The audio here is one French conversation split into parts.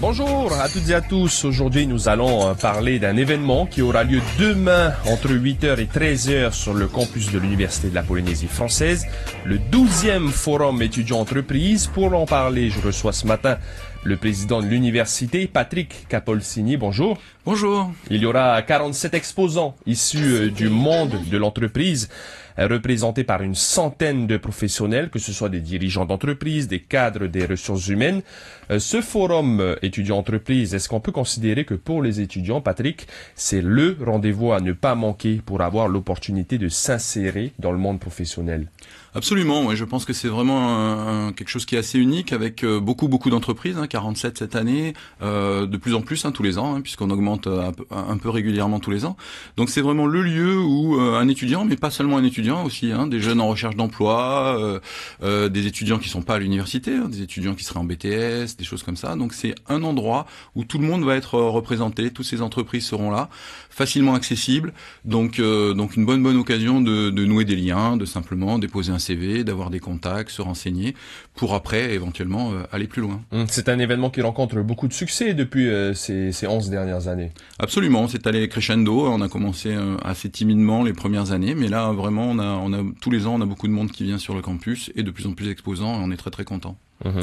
Bonjour à toutes et à tous. Aujourd'hui, nous allons parler d'un événement qui aura lieu demain entre 8h et 13h sur le campus de l'Université de la Polynésie française, le 12e Forum étudiants-entreprises. Pour en parler, je reçois ce matin le président de l'université, Patrick Capolsini. Bonjour. Bonjour. Il y aura 47 exposants issus du monde de l'entreprise, représentés par une centaine de professionnels, que ce soit des dirigeants d'entreprise, des cadres des ressources humaines. Ce forum étudiants-entreprises, est-ce qu'on peut considérer que pour les étudiants, Patrick, c'est le rendez-vous à ne pas manquer pour avoir l'opportunité de s'insérer dans le monde professionnel? Absolument, ouais, je pense que c'est vraiment quelque chose qui est assez unique avec beaucoup d'entreprises, 47 cette année, de plus en plus tous les ans, puisqu'on augmente un peu régulièrement tous les ans. Donc c'est vraiment le lieu où un étudiant, mais pas seulement un étudiant aussi, des jeunes en recherche d'emploi, des étudiants qui sont pas à l'université, des étudiants qui seraient en BTS, des choses comme ça. Donc c'est un endroit où tout le monde va être représenté, toutes ces entreprises seront là, facilement accessibles. Donc une bonne occasion de nouer des liens, de simplement déposer un CV, d'avoir des contacts, se renseigner, pour après éventuellement aller plus loin. C'est un événement qui rencontre beaucoup de succès depuis ces 11 dernières années. Absolument, c'est allé crescendo. On a commencé assez timidement les premières années, mais là vraiment on a tous les ans on a beaucoup de monde qui vient sur le campus et de plus en plus exposants et on est très très content.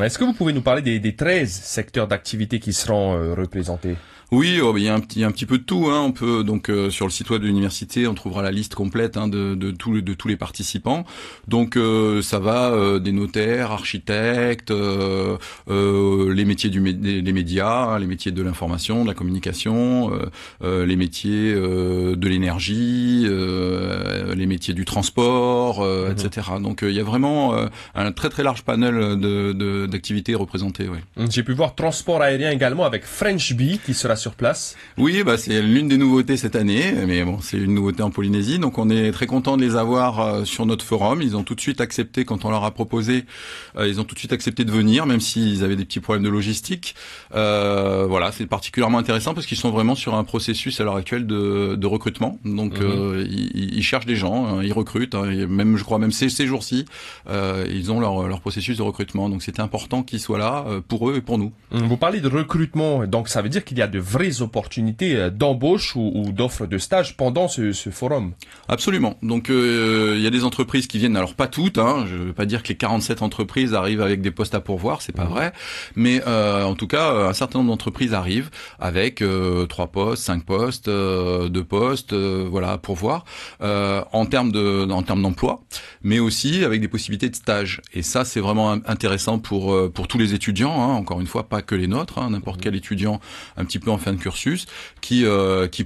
Est-ce que vous pouvez nous parler des 13 secteurs d'activité qui seront représentés? Oui, il y a un petit peu de tout. On peut donc sur le site web de l'université, on trouvera la liste complète de tous les participants. Donc ça va des notaires, architectes, les métiers des médias, les métiers de l'information, de la communication, les métiers de l'énergie, les métiers du transport, etc. Donc il y a vraiment un très très large panel d'activités représentées. Ouais. J'ai pu voir transport aérien également avec French Bee qui sera sur place. Oui, c'est l'une des nouveautés cette année, mais bon, c'est une nouveauté en Polynésie, donc on est très content de les avoir sur notre forum. Ils ont tout de suite accepté quand on leur a proposé, ils ont tout de suite accepté de venir, même s'ils avaient des petits problèmes de logistique. Voilà, c'est particulièrement intéressant parce qu'ils sont vraiment sur un processus à l'heure actuelle de recrutement. Donc ils cherchent des gens, ils recrutent, et même je crois même ces jours-ci, ils ont leur processus de recrutement. Donc c'était important qu'ils soient là pour eux et pour nous. Vous parlez de recrutement, donc ça veut dire qu'il y a de vraies opportunités d'embauche ou d'offres de stage pendant ce forum. Absolument. Donc il y a des entreprises qui viennent, alors pas toutes, je veux pas dire que les 47 entreprises arrivent avec des postes à pourvoir, c'est pas vrai, mais en tout cas un certain nombre d'entreprises arrivent avec 3 postes, 5 postes, 2 postes, voilà, à pourvoir en termes d'emploi, mais aussi avec des possibilités de stage. Et ça c'est vraiment intéressant pour tous les étudiants, encore une fois pas que les nôtres, n'importe quel étudiant un petit peu en fin de cursus qui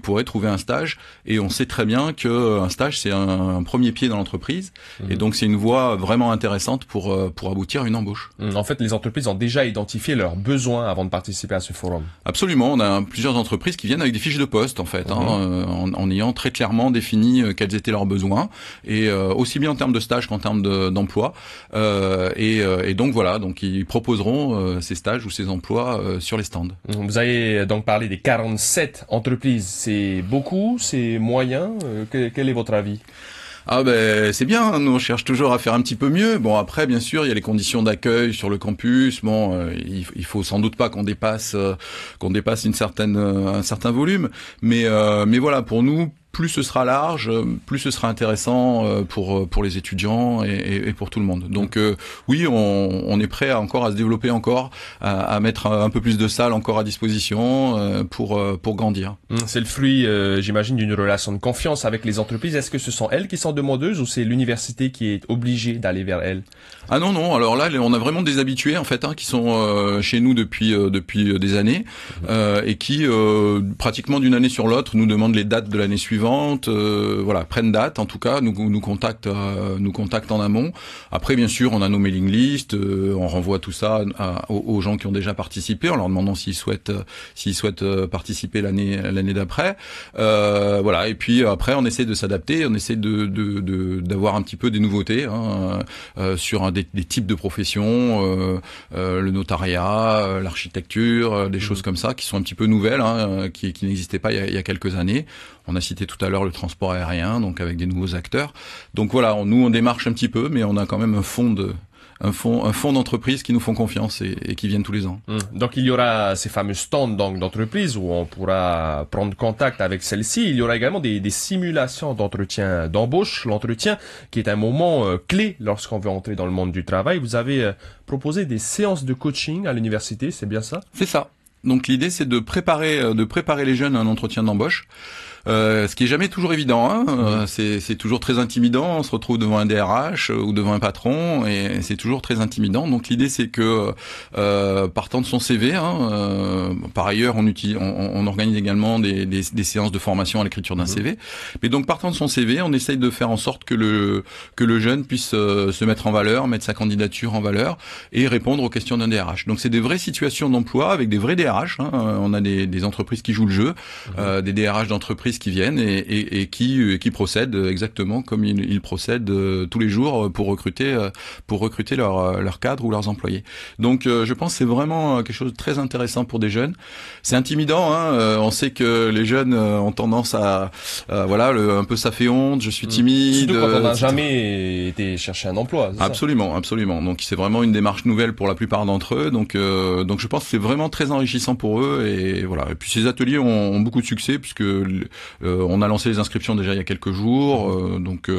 pourrait trouver un stage. Et on sait très bien que un stage c'est un premier pied dans l'entreprise et donc c'est une voie vraiment intéressante pour aboutir à une embauche. En fait, les entreprises ont déjà identifié leurs besoins avant de participer à ce forum. Absolument, on a plusieurs entreprises qui viennent avec des fiches de poste en fait, en ayant très clairement défini quels étaient leurs besoins et aussi bien en termes de stage qu'en termes d'emploi et donc voilà, donc ils proposeront ces stages ou ces emplois sur les stands. Vous avez donc parlé des 47 entreprises, c'est beaucoup, c'est moyen, quel est votre avis? C'est bien, nous on cherche toujours à faire un petit peu mieux. Bon après bien sûr il y a les conditions d'accueil sur le campus. Il faut sans doute pas qu'on dépasse un certain volume, mais voilà, pour nous plus ce sera large, plus ce sera intéressant pour les étudiants et pour tout le monde. Donc oui, on est prêt encore à se développer encore, à mettre un peu plus de salles encore à disposition pour grandir. C'est le fruit, j'imagine, d'une relation de confiance avec les entreprises. Est-ce que ce sont elles qui sont demandeuses ou c'est l'université qui est obligée d'aller vers elles? Ah non, alors là on a vraiment des habitués en fait qui sont chez nous depuis des années et qui pratiquement d'une année sur l'autre nous demandent les dates de l'année suivante. Voilà, prennent date, en tout cas, nous contactent en amont. Après, bien sûr, on a nos mailing lists, on renvoie tout ça aux gens qui ont déjà participé, en leur demandant s'ils souhaitent participer l'année d'après. Voilà, et puis après, on essaie de s'adapter, on essaie d'avoir un petit peu des nouveautés sur des types de professions, le notariat, l'architecture, des choses comme ça qui sont un petit peu nouvelles, qui n'existaient pas il y a quelques années. On a cité tout à l'heure le transport aérien, donc avec des nouveaux acteurs. Donc voilà, nous on démarche un petit peu, mais on a quand même un fond un fonds d'entreprise qui nous font confiance et qui viennent tous les ans. Donc il y aura ces fameux stands d'entreprise où on pourra prendre contact avec celle-ci. Il y aura également des simulations d'entretien d'embauche. L'entretien qui est un moment clé lorsqu'on veut entrer dans le monde du travail. Vous avez proposé des séances de coaching à l'université, c'est bien ça? C'est ça. Donc l'idée c'est de préparer les jeunes à un entretien d'embauche. Ce qui est jamais toujours évident, hein. C'est toujours très intimidant. On se retrouve devant un DRH ou devant un patron et c'est toujours très intimidant. Donc l'idée c'est que partant de son CV, par ailleurs on organise également des séances de formation à l'écriture d'un CV. Mais donc partant de son CV, on essaye de faire en sorte que le jeune puisse se mettre en valeur, mettre sa candidature en valeur et répondre aux questions d'un DRH. Donc c'est des vraies situations d'emploi avec des vrais DRH. On a des entreprises qui jouent le jeu, des DRH d'entreprises qui viennent et qui procèdent exactement comme ils procèdent tous les jours pour recruter leurs cadres ou leurs employés. Donc je pense que c'est vraiment quelque chose de très intéressant pour des jeunes. C'est intimidant, on sait que les jeunes ont tendance à un peu ça fait honte, je suis timide. Surtout quand on n'a jamais été chercher un emploi. Absolument. Donc c'est vraiment une démarche nouvelle pour la plupart d'entre eux. Donc je pense que c'est vraiment très enrichissant pour eux et voilà. Et puis ces ateliers ont beaucoup de succès puisque on a lancé les inscriptions déjà il y a quelques jours, donc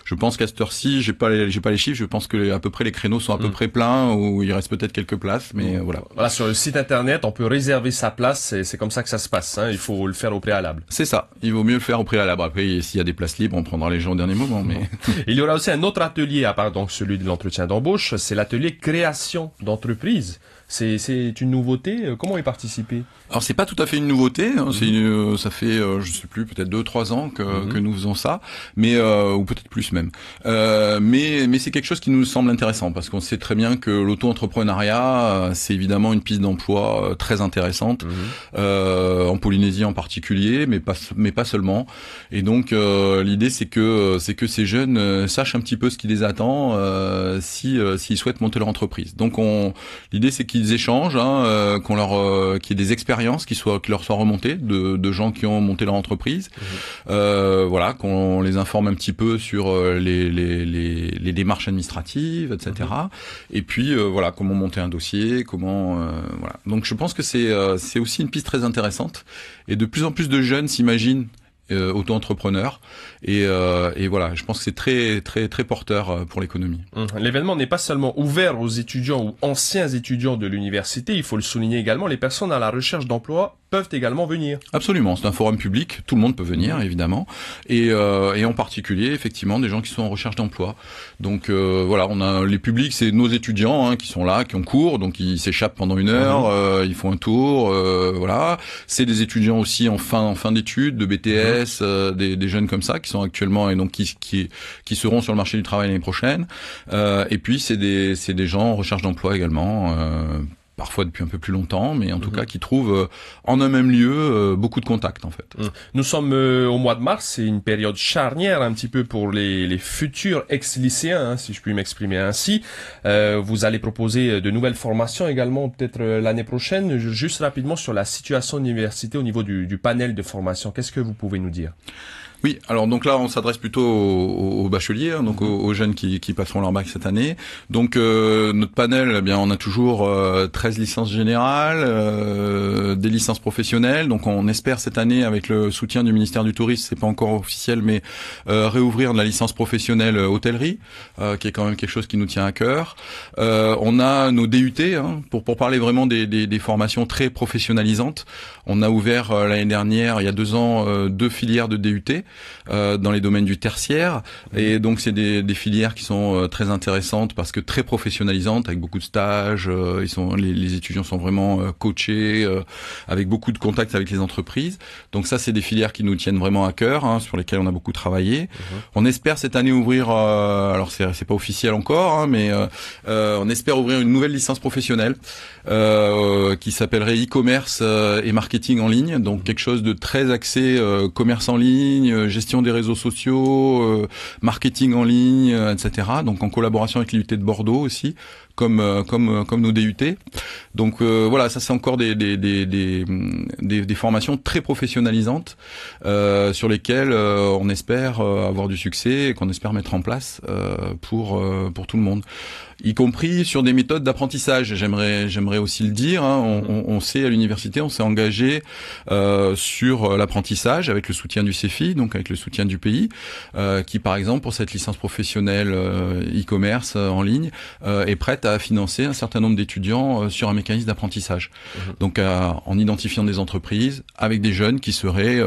je pense qu'à cette heure-ci, j'ai pas les chiffres, je pense que à peu près les créneaux sont à peu près pleins ou il reste peut-être quelques places, mais voilà. Voilà, sur le site internet, on peut réserver sa place, c'est comme ça que ça se passe, hein. Il faut le faire au préalable. C'est ça, il vaut mieux le faire au préalable. Après, s'il y a des places libres, on prendra les gens au dernier moment, mais il y aura aussi un autre atelier à part donc celui de l'entretien d'embauche, c'est l'atelier création d'entreprise. C'est une nouveauté. Comment y participer? Alors c'est pas tout à fait une nouveauté. Ça fait je sais plus, peut-être 2-3 ans que nous faisons ça, mais ou peut-être plus même. Mais c'est quelque chose qui nous semble intéressant parce qu'on sait très bien que l'auto-entrepreneuriat c'est évidemment une piste d'emploi très intéressante en Polynésie en particulier, mais pas seulement. Et donc l'idée c'est que ces jeunes sachent un petit peu ce qui les attend s'ils souhaitent monter leur entreprise. Donc l'idée c'est qu'ils échangent, qu'il y ait des expériences qui leur soient remontées de gens qui ont monté leur entreprise. Qu'on les informe un petit peu sur les démarches administratives, etc. Et puis comment monter un dossier, Donc je pense que c'est aussi une piste très intéressante et de plus en plus de jeunes s'imaginent auto-entrepreneurs et voilà, je pense que c'est très très très porteur pour l'économie. L'événement n'est pas seulement ouvert aux étudiants ou anciens étudiants de l'université, il faut le souligner également, les personnes à la recherche d'emploi peuvent également venir. Absolument, c'est un forum public, tout le monde peut venir évidemment, et en particulier effectivement des gens qui sont en recherche d'emploi. Donc on a les publics, c'est nos étudiants qui sont là, qui ont cours, donc ils s'échappent pendant une heure, ils font un tour, C'est des étudiants aussi en fin d'études, de BTS, des jeunes comme ça qui sont actuellement et donc qui seront sur le marché du travail l'année prochaine. Et puis c'est des gens en recherche d'emploi également. Parfois depuis un peu plus longtemps, mais en tout cas qui trouvent en un même lieu beaucoup de contacts en fait. Nous sommes au mois de mars, c'est une période charnière un petit peu pour les futurs ex-lycéens, si je puis m'exprimer ainsi. Vous allez proposer de nouvelles formations également peut-être l'année prochaine. Juste rapidement sur la situation de l'université au niveau du panel de formation, qu'est-ce que vous pouvez nous dire? Oui, alors donc là on s'adresse plutôt aux bacheliers, donc aux jeunes qui passeront leur bac cette année. Donc notre panel, eh bien on a toujours 13 licences générales, des licences professionnelles. Donc on espère cette année avec le soutien du ministère du Tourisme, c'est pas encore officiel, mais réouvrir de la licence professionnelle hôtellerie, qui est quand même quelque chose qui nous tient à cœur. On a nos DUT pour parler vraiment des formations très professionnalisantes. On a ouvert l'année dernière, il y a 2 ans, 2 filières de DUT. Dans les domaines du tertiaire, et donc c'est des filières qui sont très intéressantes parce que très professionnalisantes avec beaucoup de stages, les étudiants sont vraiment coachés avec beaucoup de contacts avec les entreprises. Donc ça c'est des filières qui nous tiennent vraiment à cœur, sur lesquelles on a beaucoup travaillé. On espère cette année ouvrir alors c'est pas officiel encore, mais on espère ouvrir une nouvelle licence professionnelle qui s'appellerait e-commerce et marketing en ligne, donc quelque chose de très axé commerce en ligne, gestion des réseaux sociaux, marketing en ligne, etc. Donc en collaboration avec l'IUT de Bordeaux aussi, comme nos DUT. Donc voilà, ça c'est encore des formations très professionnalisantes sur lesquelles on espère avoir du succès et qu'on espère mettre en place pour tout le monde, y compris sur des méthodes d'apprentissage. J'aimerais aussi le dire, hein, on sait à l'université, on s'est engagé sur l'apprentissage avec le soutien du CEFI, donc avec le soutien du pays, qui par exemple pour cette licence professionnelle e-commerce en ligne est prête à financer un certain nombre d'étudiants sur un mécanisme d'apprentissage. Donc en identifiant des entreprises avec des jeunes qui seraient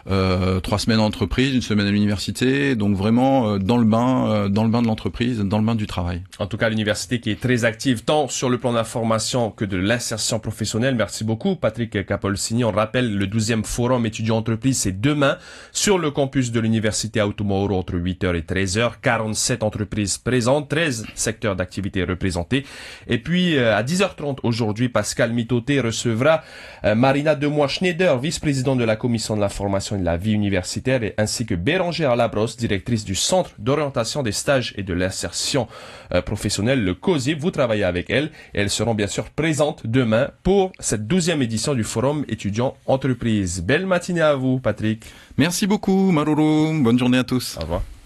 3 semaines en entreprise, 1 semaine à l'université, donc vraiment dans le bain de l'entreprise, dans le bain du travail. En tout cas, l'université qui est très active tant sur le plan de la formation que de l'insertion professionnelle. Merci beaucoup, Patrick Capolsini. On rappelle, le 12e forum étudiant-entreprise, c'est demain sur le campus de l'université Auto-Mauro entre 8h et 13h. 47 entreprises présentes, 13 secteurs d'activité représentés. Et puis, à 10h30 aujourd'hui, Pascal Mitoté recevra Marina Demoy-Schneider, vice-présidente de la commission de la formation et de la vie universitaire, ainsi que Bérangère Labrosse, directrice du Centre d'orientation des stages et de l'insertion professionnelle, le COSI. Vous travaillez avec elles et elles seront bien sûr présentes demain pour cette 12e édition du Forum étudiant entreprise. Belle matinée à vous, Patrick. Merci beaucoup, Maruru. Bonne journée à tous. Au revoir.